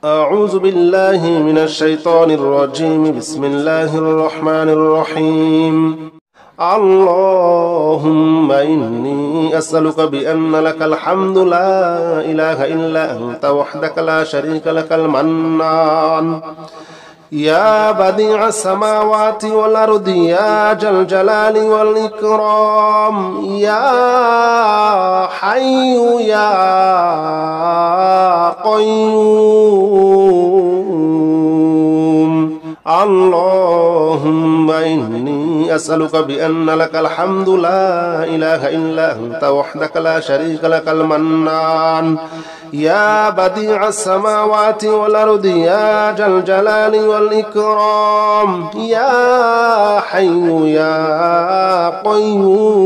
أعوذ بالله من الشيطان الرجيم. بسم الله الرحمن الرحيم. اللهم إني أسألك بأن لك الحمد لا إله إلا أنت وحدك لا شريك لك المنان يا بديع السماوات والأرض يا ذا الجلال والإكرام يا حي يا قيوم. اللهم إني أسألك بأن لك الحمد لا إله إلا أنت وحدك لا شريك لك المنان يا بديع السماوات والأرض يا ذا الجلال والإكرام يا حي يا قيوم.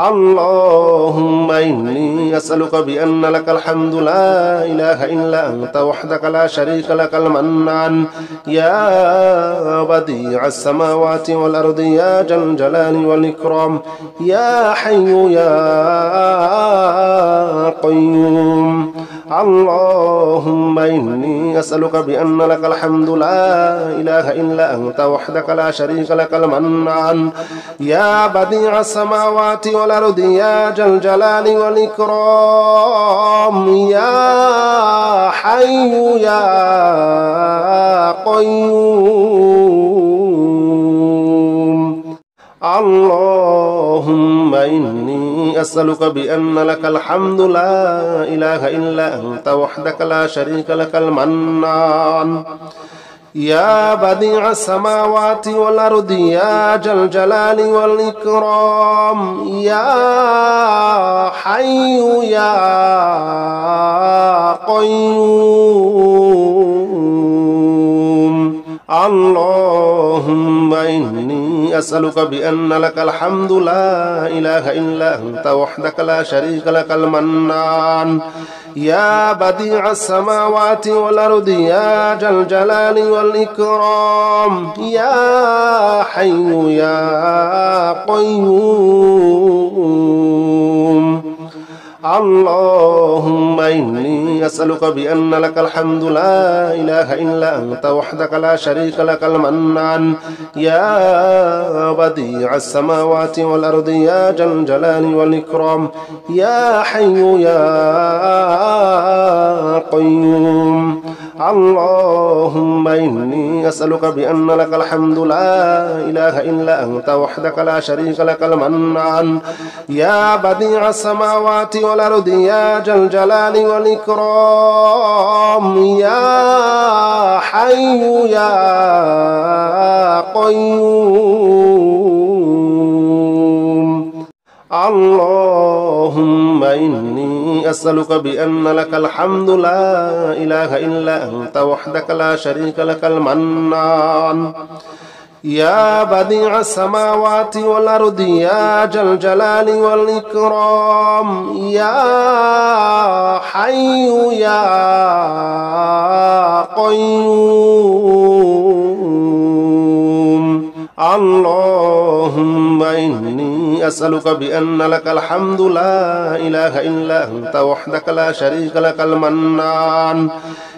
اللهم إني أسألك بأن لك الحمد لا إله إلا أنت وحدك لا شريك لك المنان يا بديع السماوات والأرض يا ذا الجلال والإكرام يا حي يا قيوم. اللهم إني أسألك بأن لك الحمد لا إله إلا أنت وحدك لا شريك لك المنان يا بديع السماوات والأرض يا ذا الجلال والإكرام يا حي يا قيوم. اللهم إني أسألك بأن لك الحمد لا إله إلا أنت وحدك لا شريك لك المنان يا بديع السماوات والأرض يا ذا الجلال والإكرام يا حي يا قيوم. اللهم إني أسألك بأن لك الحمد لا إله إلا أنت وحدك لا شريك لك المنان يا بديع السماوات والأرض يا ذا الجلال والإكرام يا حي يا قيوم. اللهم إني أسألك بأن لك الحمد لا إله إلا أنت وحدك لا شريك لك المنان يا بديع السماوات والأرض يا ذا الجلال والإكرام يا حي يا قيوم. اللهم إني أسألك بأن لك الحمد لا إله إلا أنت وحدك لا شريك لك المنان يا بديع السماوات والأرض يا ذا الجلال والإكرام يا حي يا قيوم. اللهم إني أسألك بأن لك الحمد لا إله إلا أنت وحدك لا شريك لك المنان يا بديع السماوات والأرض يا ذا الجلال والإكرام يا حي يا قيوم. اللهم إني أسألك بأن لك الحمد لا إله إلا أنت وحدك لا شريك لك المنان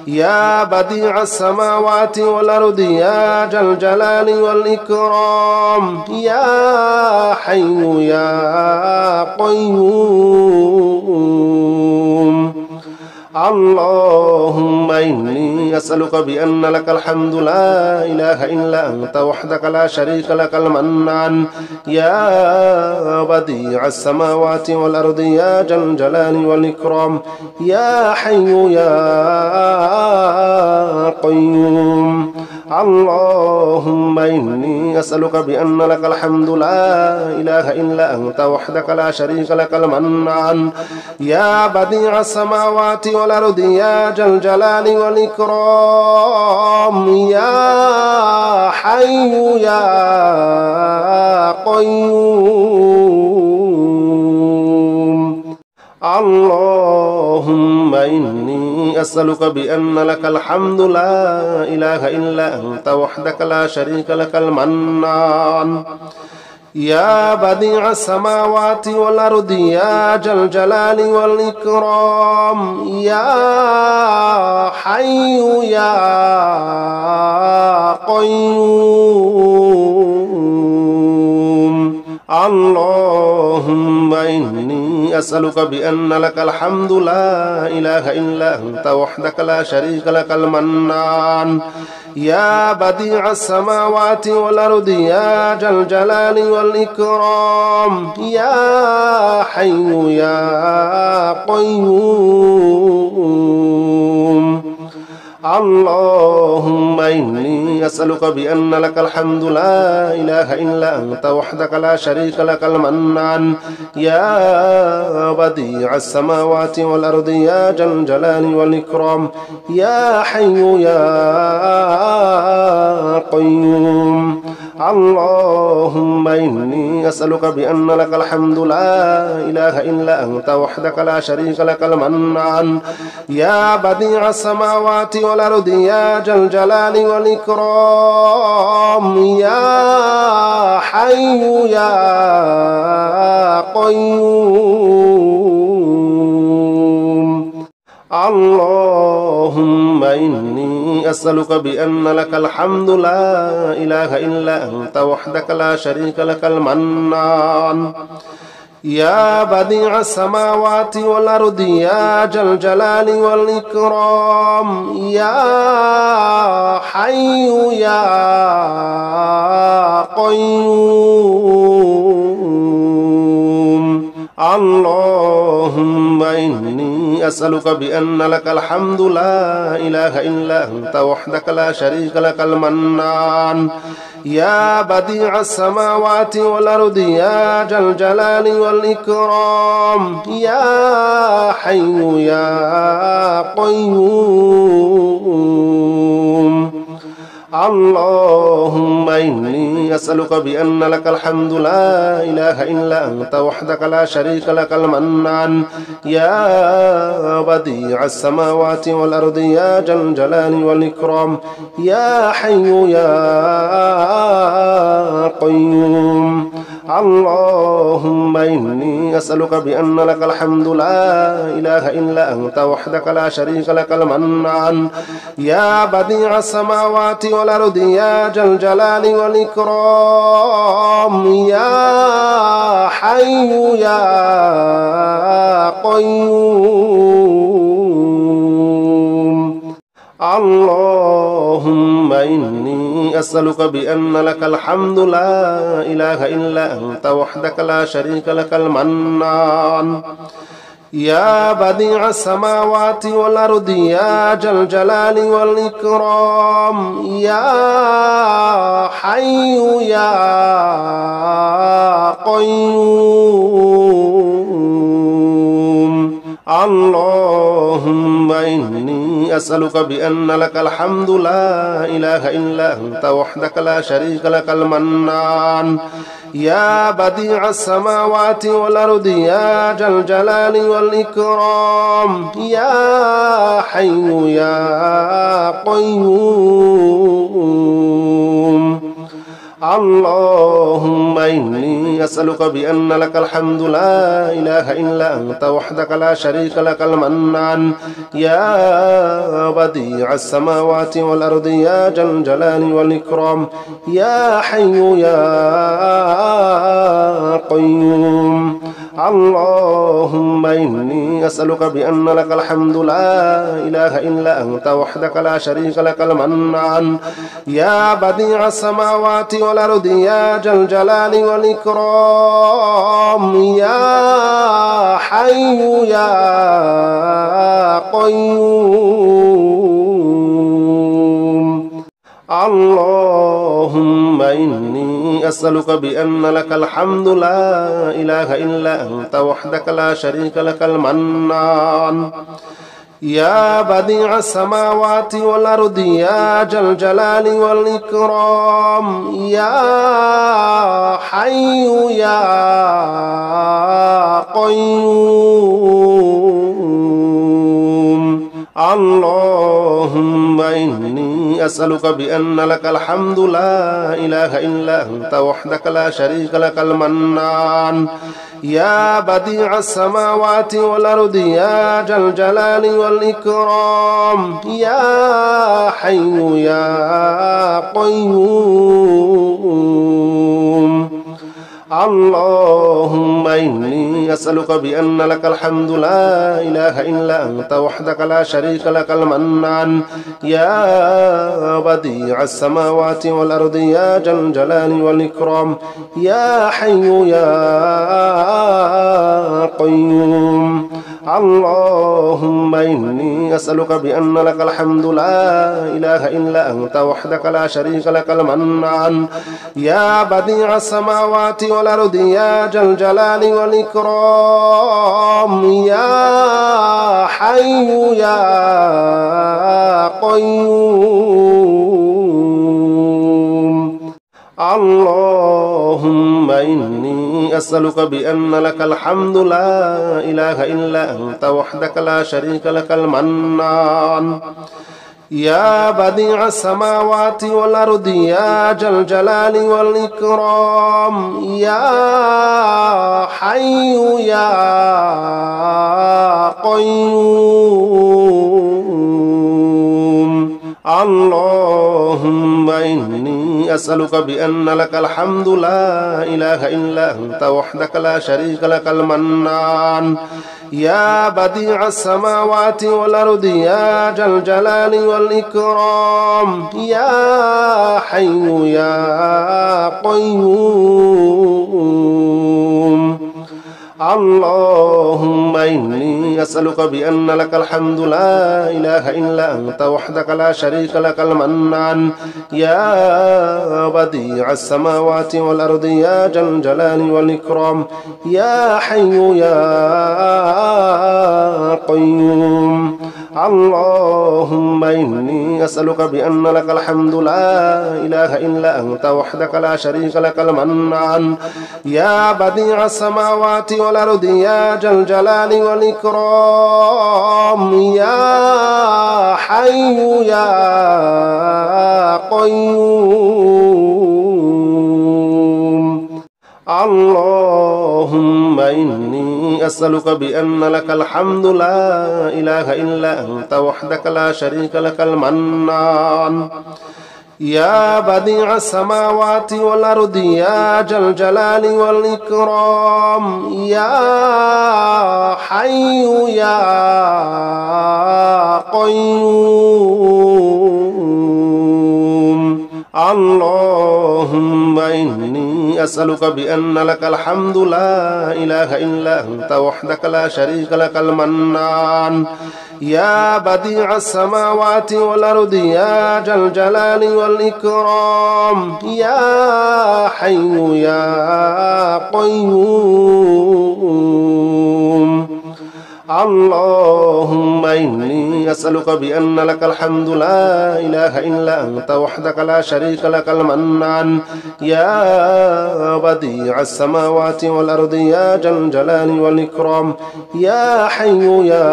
يا بديع السماوات والأرض يا ذا الجلال والإكرام يا حي يا قيوم. اللهم إني أسألك بأن لك الحمد لا إله إلا أنت وحدك لا شريك لك المنان يا بديع السماوات والأرض يا ذا الجلال والإكرام يا حي يا قيوم. اللهم إني أسألك بأن لك الحمد لا إله إلا أنت وحدك لا شريك لك المنان يا بديع السماوات والأرض يا ذا الجلال والإكرام يا حي يا قيوم. اللهم إني أسألك بأن لك الحمد لا إله إلا أنت وحدك لا شريك لك المنان يا بديع السماوات والأرض يا ذا الجلال والإكرام يا حي يا قيوم اللهم إني أسألك بأن لك الحمد لا إله إلا أنت وحدك لا شريك لك المنان يا بديع السماوات والأرض يا ذا الجلال والإكرام يا حي يا قيوم اللهم إني أسألك بأن لك الحمد لا إله إلا أنت وحدك لا شريك لك المنان يا بديع السماوات والأرض يا ذا الجلال والإكرام يا حي يا قيوم اللهم إني أسألك بأن لك الحمد لا إله إلا أنت وحدك لا شريك لك المنان يا بديع السماوات والأرض يا ذا الجلال والإكرام يا حي يا قيوم اللهم إني أسألك بأن لك الحمد لا إله إلا أنت وحدك لا شريك لك المنان يا بديع السماوات والأرض يا ذا الجلال والإكرام يا حي يا قيوم اللهم إني أسألك بأن لك الحمد لا إله إلا أنت وحدك لا شريك لك المنان يا بديع السماوات والأرض يا ذا الجلال والإكرام يا حي يا قيوم اللهم إني أسألك بأن لك الحمد لا إله إلا أنت وحدك لا شريك لك المنان يا بديع السماوات والأرض يا ذا الجلال والإكرام يا حي يا قيوم اللهم إني أسألك بأن لك الحمد لا إله إلا أنت وحدك لا شريك لك المنان يا بديع السماوات والأرض يا ذا الجلال والإكرام يا حي يا قيوم اللهم إني أسألك بأن لك الحمد لا إله إلا أنت وحدك لا شريك لك المنان يا بديع السماوات والأرض يا ذا الجلال والإكرام يا حي يا قيوم اللهم إني أسألك بأن لك الحمد لا إله إلا أنت وحدك لا شريك لك المنان يا بديع السماوات والأرض يا ذا الجلال والإكرام يا حي يا قيوم اللهم إني أسألك بأن لك الحمد لا إله إلا أنت وحدك لا شريك لك المنان يا بديع السماوات والأرض يا ذا الجلال والإكرام يا حي يا قيوم اللهم إني أسألك بأن لك الحمد لا إله إلا أنت وحدك لا شريك لك المنان يا بديع السماوات والأرض يا ذا الجلال والإكرام يا حي يا قيوم اللهم إني أسألك بأن لك الحمد لا إله إلا أنت وحدك لا شريك لك المنان يا بديع السماوات والأرض يا ذا الجلال والإكرام يا حي يا قيوم اللهم إني أسألك بأن لك الحمد لا إله إلا أنت وحدك لا شريك لك المنان يا بديع السماوات والأرض يا ذا الجلال والإكرام يا حي يا قيوم اللهم إني أسألك بأن لك الحمد لا إله إلا أنت وحدك لا شريك لك المنان يا بديع السماوات والأرض يا ذا الجلال والإكرام يا حي يا قيوم اللهم إني أسألك بأن لك الحمد لا إله إلا أنت وحدك لا شريك لك المنان يا بديع السماوات والأرض يا ذا الجلال والإكرام يا حي يا قيوم اللهم إني أسألك بأن لك الحمد لا إله إلا أنت وحدك لا شريك لك المنان يا بديع السماوات والأرض يا ذا الجلال والإكرام يا حي يا قيوم اللهم إني أسألك بأن لك الحمد لا إله إلا أنت وحدك لا شريك لك المنان يا بديع السماوات والأرض يا ذا الجلال والإكرام يا حي يا قيوم اللهم إني أسألك بأن لك الحمد لا إله إلا أنت وحدك لا شريك لك المنان يا بديع السماوات والأرض يا ذا الجلال والإكرام يا حي يا قيوم اللهم إني أسألك بأن لك الحمد لا إله إلا أنت وحدك لا شريك لك المنان يا بديع السماوات والأرض يا ذا الجلال والإكرام يا حي يا قيوم اللهم إني أسألك بأن لك الحمد لا إله إلا أنت وحدك لا شريك لك المنان يا بديع السماوات والأرض يا ذا الجلال والإكرام يا حي يا قيوم اللهم إني أسألك بأن لك الحمد لا إله إلا أنت وحدك لا شريك لك المنان يا بديع السماوات والأرض يا ذا الجلال والإكرام يا حي يا قيوم اللهم إني أسألك بأن لك الحمد لا إله إلا أنت وحدك لا شريك لك المنان يا بديع السماوات والأرض يا ذا الجلال والإكرام يا حي يا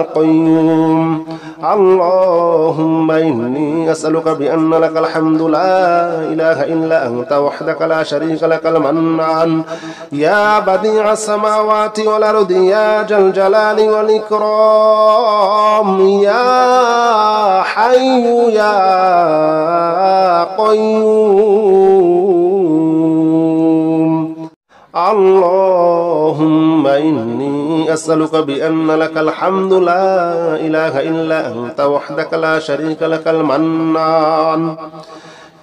قيوم اللهم إني أسألك بأن لك الحمد لا إله إلا أنت وحدك لا شريك لك المنان يا بديع السماوات والأرض يا ذا الجلال والإكرام يا حي يا قيوم اللهم إني أسألك بأن لك الحمد لا إله إلا أنت وحدك لا شريك لك المنان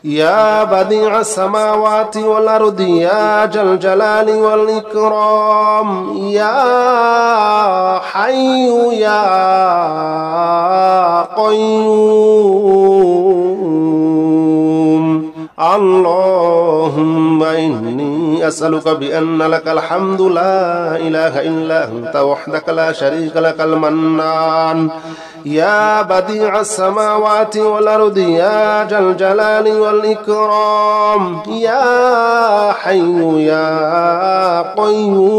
يا بديع السماوات والأرض يا ذا الجلال والإكرام يا حي يا قيوم اللهم إني أسألك بأن لك الحمد لا إله إلا أنت وحدك لا شريك لك المنان يا بديع السماوات والأرض يا ذا الجلال والإكرام يا حي يا قيوم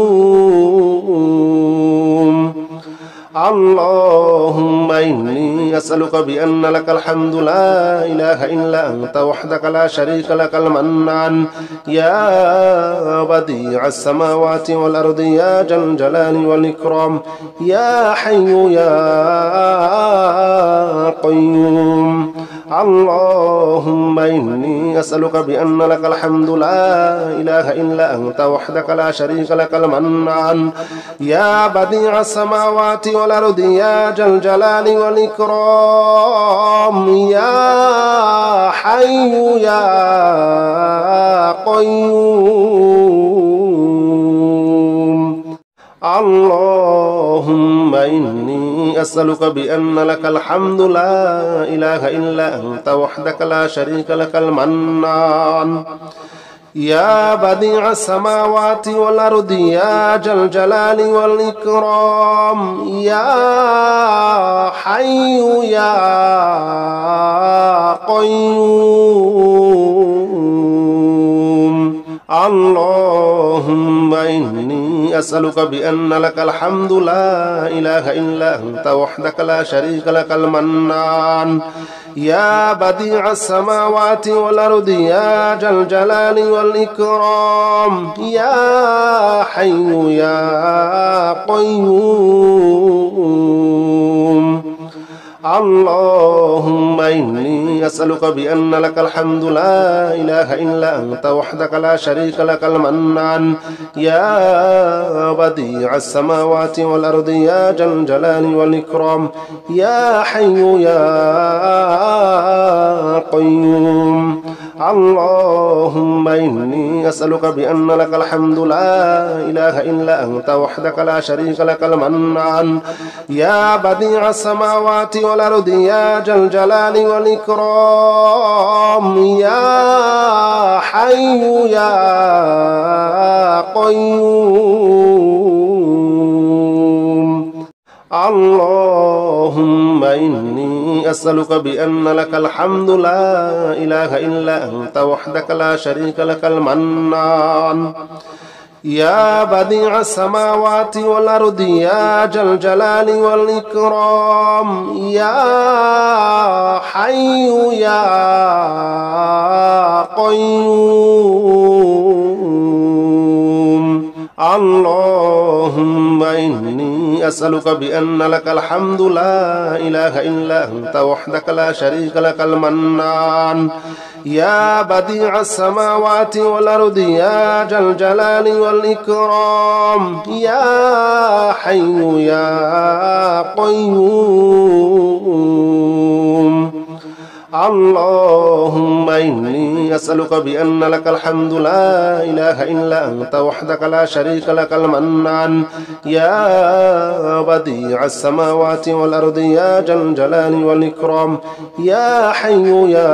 اللهم إني أسألك بأن لك الحمد لا إله إلا أنت وحدك لا شريك لك المنان يا بديع السماوات والأرض يا ذا الجلال والإكرام يا حي يا قيوم اللهم إني أسألك بأن لك الحمد لا إله إلا أنت وحدك لا شريك لك المنان يا بديع السماوات والأرض يا ذا الجلال والإكرام يا حي يا قيوم اللهم إني أسألك بأن لك الحمد لا إله إلا أنت وحدك لا شريك لك المنان يا بديع السماوات والأرض يا ذا الجلال والإكرام يا حي يا قيوم اللهم إني أسألك بأن لك الحمد لا إله إلا أنت وحدك لا شريك لك المنان يا بديع السماوات والأرض يا ذا الجلال والإكرام يا حي يا قيوم اللهم إني أسألك بأن لك الحمد لا إله إلا أنت وحدك لا شريك لك المنان يا بديع السماوات والأرض يا ذا الجلال والإكرام يا حي يا قيوم اللهم إني أسألك بأن لك الحمد لا إله إلا أنت وحدك لا شريك لك المنان يا بديع السماوات والأرض يا ذا الجلال والإكرام يا حي يا قيوم اللهم إني أسألك بأن لك الحمد لا إله إلا أنت وحدك لا شريك لك المنان يا بديع السماوات والأرض يا ذا الجلال والإكرام يا حي يا قيوم اللهم إني أسألك بأن لك الحمد لا إله إلا أنت وحدك لا شريك لك المنان يا بديع السماوات والأرض يا ذا الجلال والإكرام يا حي يا قيوم اللهم إني أسألك بأن لك الحمد لا إله إلا أنت وحدك لا شريك لك المنان يا بديع السماوات والأرض يا ذا الجلال والإكرام يا حي يا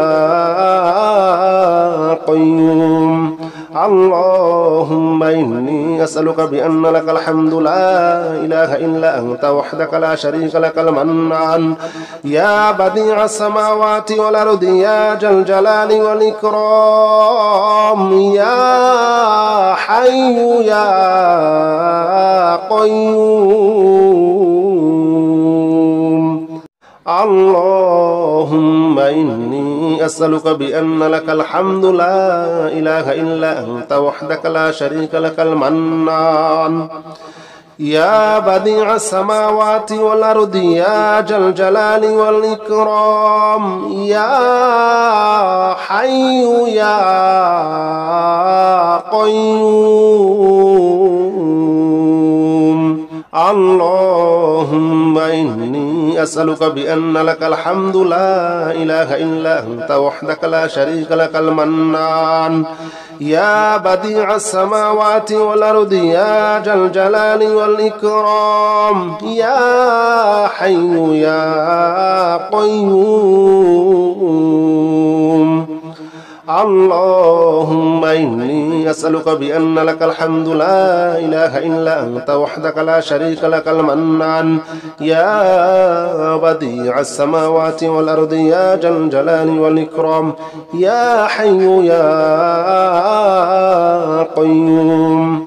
قيوم اللهم إني أسألك بأن لك الحمد لا إله إلا أنت وحدك لا شريك لك المنان يا بديع السماوات والأرض يا ذا الجلال والإكرام يا حي يا قيوم اللهم إني أسألك بأن لك الحمد لا إله إلا أنت وحدك لا شريك لك المنان يا بديع السماوات والأرض يا ذا الجلال والإكرام يا حي يا قيوم اللهم إني أسألك بأن لك الحمد لا إله إلا أنت وحدك لا شريك لك المنان يا بديع السماوات والأرض يا ذا الجلال والإكرام يا حي يا قيوم اللهم إني أسألك بأن لك الحمد لا إله إلا أنت وحدك لا شريك لك المنان يا بديع السماوات والأرض يا ذا الجلال والإكرام يا حي يا قيوم